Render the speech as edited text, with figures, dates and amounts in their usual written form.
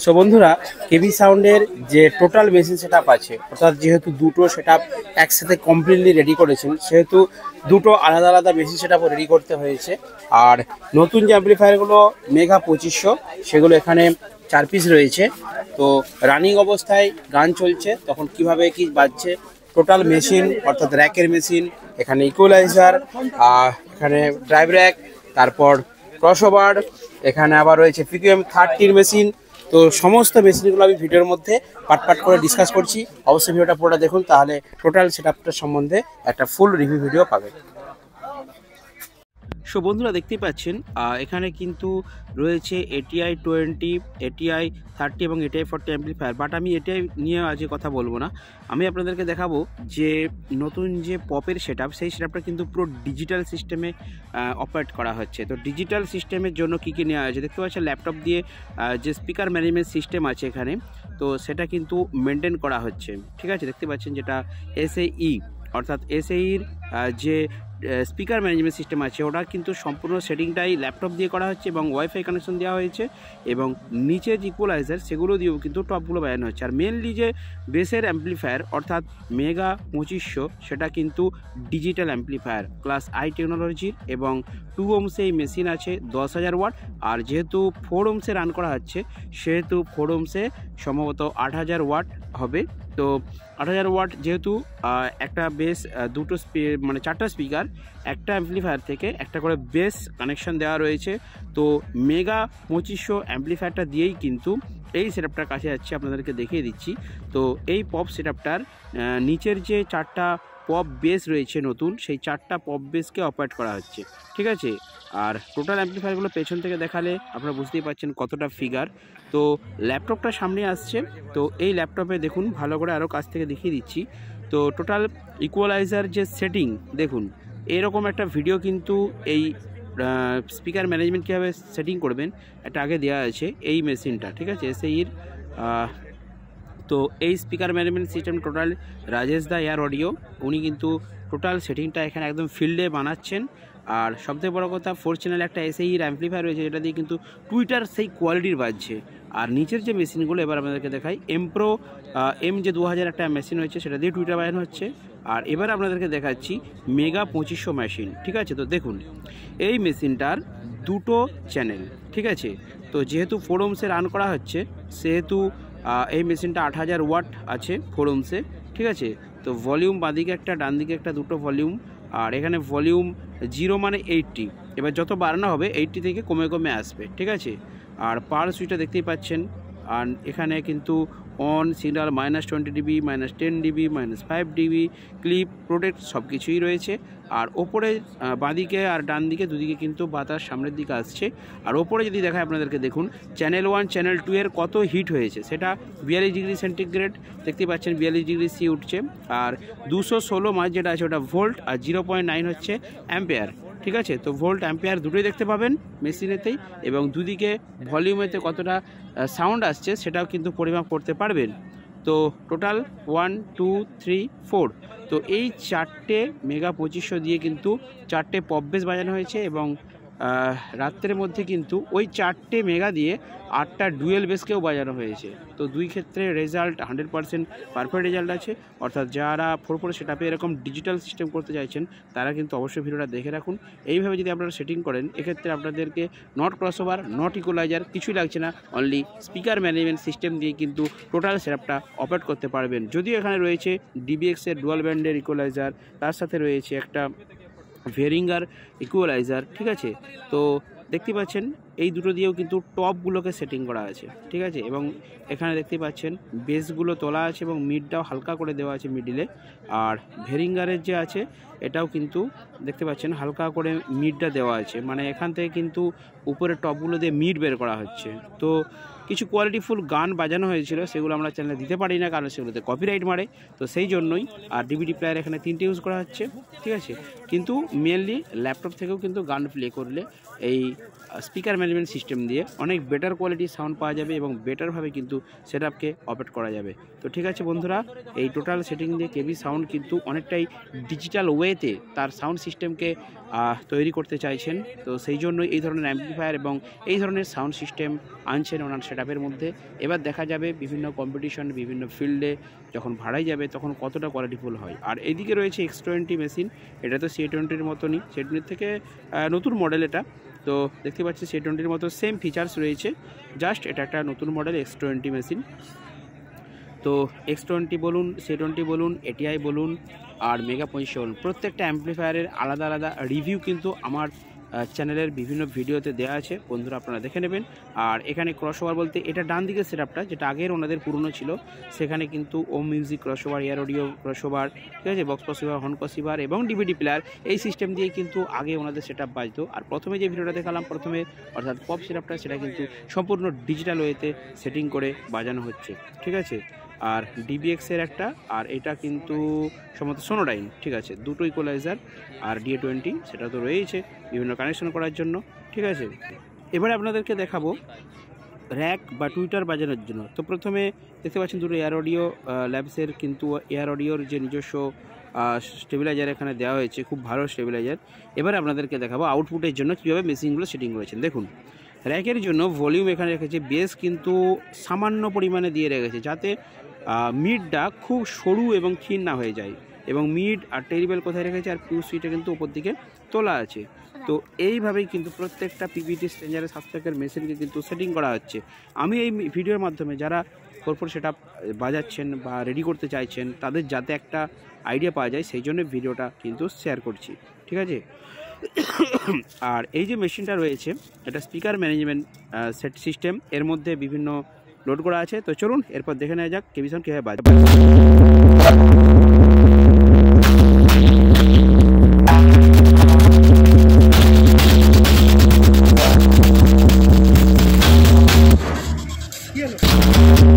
So বন্ধুরা, KV সাউন্ডের যে টোটাল মেশিন সেট আছে, অর্থাৎ যেহেতু দুটো সেট একসাথে কমপ্লিটলি রেডি করেছেন, সেহেতু দুটো আলাদা আলাদা মেশিন সেট রেডি করতে হয়েছে। আর নতুন যে অ্যাম্প্লিফায়ারগুলো মেগা 2500, সেগুলো এখানে 4 পিস রয়েছে। তো রানিং অবস্থায় গান চলছে, তখন কিভাবে কি বাজছে টোটাল মেশিন, অর্থাৎ র্যাকের মেশিন, এখানে ইকুয়ালাইজার, এখানে ড্রাইভ র্যাক, তারপর ক্রসওভার, এখানে আবার রয়েছে পিকিএম 30 মেশিন। তো সমস্ত মেশিনগুলো আমি ভিডিওর মধ্যে পাট করে ডিসকাস করছি। অবশ্যই ভিডিওটা পুরোটা দেখুন, তাহলে টোটাল সেটআপটার সম্বন্ধে একটা ফুল রিভিউ ভিডিও পাবেন। সো বন্ধুরা, দেখতেই পাচ্ছেন এখানে কিন্তু রয়েছে এটিআই 20, এটিআই 30 এবং এটিআই 40 অ্যাম্প্লিফায়ার। বাট আমি এটিআই নিয়ে আজকে কথা বলবো না, আমি আপনাদেরকে দেখাবো যে নতুন যে পপের সেটআপ, সেই সেটআপটা কিন্তু পুরো ডিজিটাল সিস্টেমে অপারেট করা হচ্ছে। তো ডিজিটাল সিস্টেমের জন্য কী কী নেওয়া হয়েছে দেখতে পাচ্ছেন। ল্যাপটপ দিয়ে যে স্পিকার ম্যানেজমেন্ট সিস্টেম আছে এখানে, তো সেটা কিন্তু মেনটেন করা হচ্ছে। ঠিক আছে, দেখতে পাচ্ছেন যেটা এসএই, অর্থাৎ এসএইর যে স্পিকার ম্যানেজমেন্ট সিস্টেম আছে, ওটা কিন্তু সম্পূর্ণ সেটিংটাই ল্যাপটপ দিয়ে করা হচ্ছে এবং ওয়াইফাই কানেকশন দেওয়া হয়েছে, এবং নিচে যে ইকুয়ালাইজার সেগুলো দিয়েও কিন্তু টপগুলো বাজানো হচ্ছে। আর মেনলি যে বেসের অ্যাম্প্লিফায়ার অর্থাৎ মেগা 2500, সেটা কিন্তু ডিজিটাল অ্যাম্প্লিফায়ার ক্লাস আই টেকনোলজির, এবং 2 ওহমসে এই মেশিন আছে 10,000 ওয়াট। আর যেহেতু 4 ওহমসে রান করা হচ্ছে, সেহেতু 4 ওহমসে সম্ভবত 8,000 ওয়াট হবে। তো 8,000 ওয়াট যেহেতু একটা বেস, দুটো মানে 4টা স্পিকার, একটা অ্যাম্প্লিফায়ার থেকে একটা করে বেস কানেকশন দেওয়া রয়েছে। তো মেগা 2500 অ্যাম্প্লিফায়ারটা দিয়েই কিন্তু এই সেটআপটার কাছে যাচ্ছে, আপনাদেরকে দেখিয়ে দিচ্ছি। তো এই পপ সেটআপটার নিচের যে 4টা পপ বেস রয়েছে নতুন, সেই 4টা পপ বেসকে অপারেট করা হচ্ছে। ঠিক আছে, আর টোটাল অ্যাম্প্লিফায়ারগুলো পেছন থেকে দেখালে আপনারা বুঝতেই পারছেন কতটা ফিগার। তো ল্যাপটপটা সামনে আসছে, তো এই ল্যাপটপে দেখুন ভালো করে আরও কাছ থেকে দেখিয়ে দিচ্ছি। তো টোটাল ইকুয়ালাইজার যে সেটিং দেখুন, এরকম একটা ভিডিও কিন্তু এই স্পিকার ম্যানেজমেন্ট কীভাবে সেটিং করবেন এটা আগে দেওয়া আছে এই মেশিনটা। ঠিক আছে, এসএইর। তো এই speaker management system total Rajesh দা এয়ার অডিও, উনি কিন্তু টোটাল সেটিংটা এখানে একদম ফিল্ডে বানাচ্ছেন। আর সবথেকে বড় কথা, 4 চ্যানেল একটা এসএইর অ্যাম্প্লিফায়ার রয়েছে, যেটা দিয়ে কিন্তু টুইটার সেই কোয়ালিটির বাজছে। আর নিচের যে মেশিনগুলো এবার আপনাদেরকে দেখাই, এমপ্রো এম যে 2000 একটা মেশিন হয়েছে, সেটা দিয়ে টুইটার বাজানো হচ্ছে। আর এবার আপনাদেরকে দেখাচ্ছি মেগা 2500 মেশিন। ঠিক আছে, তো দেখুন এই মেশিনটার দুটো চ্যানেল। ঠিক আছে, তো যেহেতু 4 ওহমসে রান করা হচ্ছে, সেহেতু এই মেশিনটা 8,000 ওয়াট আছে 4 ওহমসে। ঠিক আছে, তো ভলিউম বাঁদিকে একটা, ডান দিকে একটা, দুটো ভলিউম। আর এখানে ভলিউম 0 মানে 80, এবার যত বাড়ানো হবে 80 থেকে কমে কমে আসবে। ঠিক আছে, আর পাওয়ার সুইচটা দেখতেই পাচ্ছেন। আর এখানে কিন্তু on, signal, -20 DB, -10 DB, -5 DB, clip, protect সব কিছুই রয়েছে। আর ওপরে বাঁদিকে আর ডান দিকে দুদিকে কিন্তু বাতাস সামনের দিকে আসছে। আর ওপরে যদি দেখায় আপনাদেরকে, দেখুন চ্যানেল 1 চ্যানেল 2 এর কত হিট হয়েছে, সেটা 42 ডিগ্রি সেন্টিগ্রেড দেখতে পাচ্ছেন, 42 ডিগ্রি সি উঠছে। আর 216 মাস যেটা আছে ওটা ভোল্ট, আর 0.9 হচ্ছে অ্যাম্পিয়ার। ঠিক আছে, তো ভোল্ট অ্যাম্পিয়ার দুটোই দেখতে পাবেন মেশিনেতেই, এবং দুদিকে ভলিউমেতে কতটা সাউন্ড আসছে সেটাও কিন্তু পরিমাপ করতে পারবেন। তো টোটাল 1 2 3 4, তো এই 4টে মেগা 2500 দিয়ে কিন্তু 4টে পপ বেস বাজানো হয়েছে, এবং রাত্রের মধ্যে কিন্তু ওই 4টে মেগা দিয়ে 8টা ডুয়েল বেসকেও বাজানো হয়েছে। তো দুই ক্ষেত্রে রেজাল্ট 100% পারফেক্ট রেজাল্ট আছে। অর্থাৎ যারা 4 সেটআপে এরকম ডিজিটাল সিস্টেম করতে চাইছেন, তারা কিন্তু অবশ্যই ভিডিওটা দেখে রাখুন। এইভাবে যদি আপনারা সেটিং করেন, এক্ষেত্রে আপনাদেরকে নট ক্রসওভার, নট ইকুয়ালাইজার কিছুই লাগছে না, অনলি স্পিকার ম্যানেজমেন্ট সিস্টেম দিয়ে কিন্তু টোটাল সেটআপটা অপারেট করতে পারবেন। যদিও এখানে রয়েছে ডিবিএক্সের ডুয়াল ব্যান্ডের ইকুয়ালাইজার, তার সাথে রয়েছে একটা ভেরিঙ্গার ইকুয়ালাইজার। ঠিক আছে, তো দেখতে পাচ্ছেন এই দুটো দিয়েও কিন্তু টপগুলোকে সেটিং করা আছে। ঠিক আছে, এবং এখানে দেখতে পাচ্ছেন বেসগুলো তোলা আছে এবং মিডটাও হালকা করে দেওয়া আছে মিডিলে। আর ভেরিঙ্গারের যে আছে, এটাও কিন্তু দেখতে পাচ্ছেন হালকা করে মিডটা দেওয়া আছে, মানে এখান থেকে কিন্তু উপরে টপগুলো দিয়ে মিড বের করা হচ্ছে। তো কিছু কোয়ালিটিফুল গান বাজানো হয়েছিল, সেগুলো আমরা চ্যানেলে দিতে পারি না, কারণ সেগুলোতে কপিরাইট মারে, তো সেই জন্যই। আর ডিভিডি প্লেয়ার এখানে 3টে ইউজ করা হচ্ছে। ঠিক আছে, কিন্তু মেনলি ল্যাপটপ থেকেও কিন্তু গান প্লে করলে এই স্পিকার ম্যানেজমেন্ট সিস্টেম দিয়ে অনেক বেটার কোয়ালিটির সাউন্ড পাওয়া যাবে এবং বেটারভাবে কিন্তু সেটআপকে অপারেট করা যাবে। তো ঠিক আছে বন্ধুরা, এই টোটাল সেটিং দিয়ে কেভি সাউন্ড কিন্তু অনেকটাই ডিজিটাল ওয়েতে তার সাউন্ড সিস্টেমকে তৈরি করতে চাইছেন। তো সেই জন্যই এই ধরনের অ্যাম্প্লিফায়ার এবং এই ধরনের সাউন্ড সিস্টেম আনছেন ওনার সেটআপ। সেটআপের মধ্যে। এবার দেখা যাবে বিভিন্ন কম্পিটিশন, বিভিন্ন ফিল্ডে যখন ভাড়াই যাবে তখন কতটা কোয়ালিটিফুল হয়। আর এইদিকে রয়েছে X20 মেশিন, এটা তো C20-র মতনই, C20 থেকে নতুন মডেল এটা। তো দেখতে পাচ্ছি C20-র মতো সেম ফিচার্স রয়েছে, জাস্ট এটা একটা নতুন মডেল X20 মেশিন। তো X20 বলুন, C20 বলুন, ATI বলুন আর মেগা 25 বলুন, প্রত্যেকটা অ্যাম্প্লিফায়ারের আলাদা আলাদা রিভিউ কিন্তু আমার চ্যানেলের বিভিন্ন ভিডিওতে দেওয়া আছে, বন্ধুরা আপনারা দেখে নেবেন। আর এখানে ক্রসওভার বলতে এটা ডান দিকের সেটআপটা, যেটা আগের ওনাদের পুরনো ছিল, সেখানে কিন্তু Om music crossover, air audio crossover, ঠিক আছে, বক্স ক্রসওভার, হর্ন ক্রসওভার এবং ডিভিডি প্লেয়ার, এই সিস্টেম দিয়ে কিন্তু আগে ওনাদের সেটআপ বাজতো। আর প্রথমে যে ভিডিওটা দেখালাম প্রথমে, অর্থাৎ পপ সেটআপটা, সেটা কিন্তু সম্পূর্ণ ডিজিটাল ওয়েতে সেটিং করে বাজানো হচ্ছে, ঠিক আছে। আর DBX-এর একটা, আর এটা কিন্তু সম্ভবত সোনোডাইন, ঠিক আছে, দুটো ইকুয়ালাইজার আর DA20 সেটা তো রয়েছে বিভিন্ন কানেকশন করার জন্য, ঠিক আছে। এবারে আপনাদেরকে দেখাবো র্যাক বা টুইটার বাজানোর জন্য। তো প্রথমে দেখতে পাচ্ছেন দুটো এয়ার অডিও ল্যাবসের কিন্তু এয়ার অডিওর যে নিজস্ব স্টেবিলাইজার এখানে দেওয়া হয়েছে, খুব ভালো স্টেবিলাইজার। এবারে আপনাদেরকে দেখাবো আউটপুটের জন্য কীভাবে মেশিনগুলো সেটিং করেছেন। দেখুন, র্যাকের জন্য ভলিউম এখানে রেখেছে, বেস কিন্তু সামান্য পরিমাণে দিয়ে রেখেছে, যাতে মিডটা খুব সরু এবং ক্ষীণ না হয়ে যায়। এবং মিড আর টেরিবেল কোথায় রেখেছে, আর পিউ সুইটা কিন্তু উপর দিকে তোলা আছে। তো এইভাবেই কিন্তু প্রত্যেকটা PVT স্ট্রেঞ্জারের সাবস্ট্যাকের মেশিনকে কিন্তু সেটিং করা হচ্ছে। আমি এই ভিডিওর মাধ্যমে যারা কর্পোরেট সেটআপ বাজাচ্ছেন বা রেডি করতে চাইছেন, তাদের যাতে একটা আইডিয়া পাওয়া যায়, সেই জন্য ভিডিওটা কিন্তু শেয়ার করছি, ঠিক আছে। আর এই যে মেশিনটা রয়েছে, এটা স্পিকার ম্যানেজমেন্ট সেট সিস্টেম, এর মধ্যে বিভিন্ন লোড করা আছে। তো চলুন এরপর দেখে নেওয়া যাক কেবিসন কীভাবে বাজবে। কি হলো?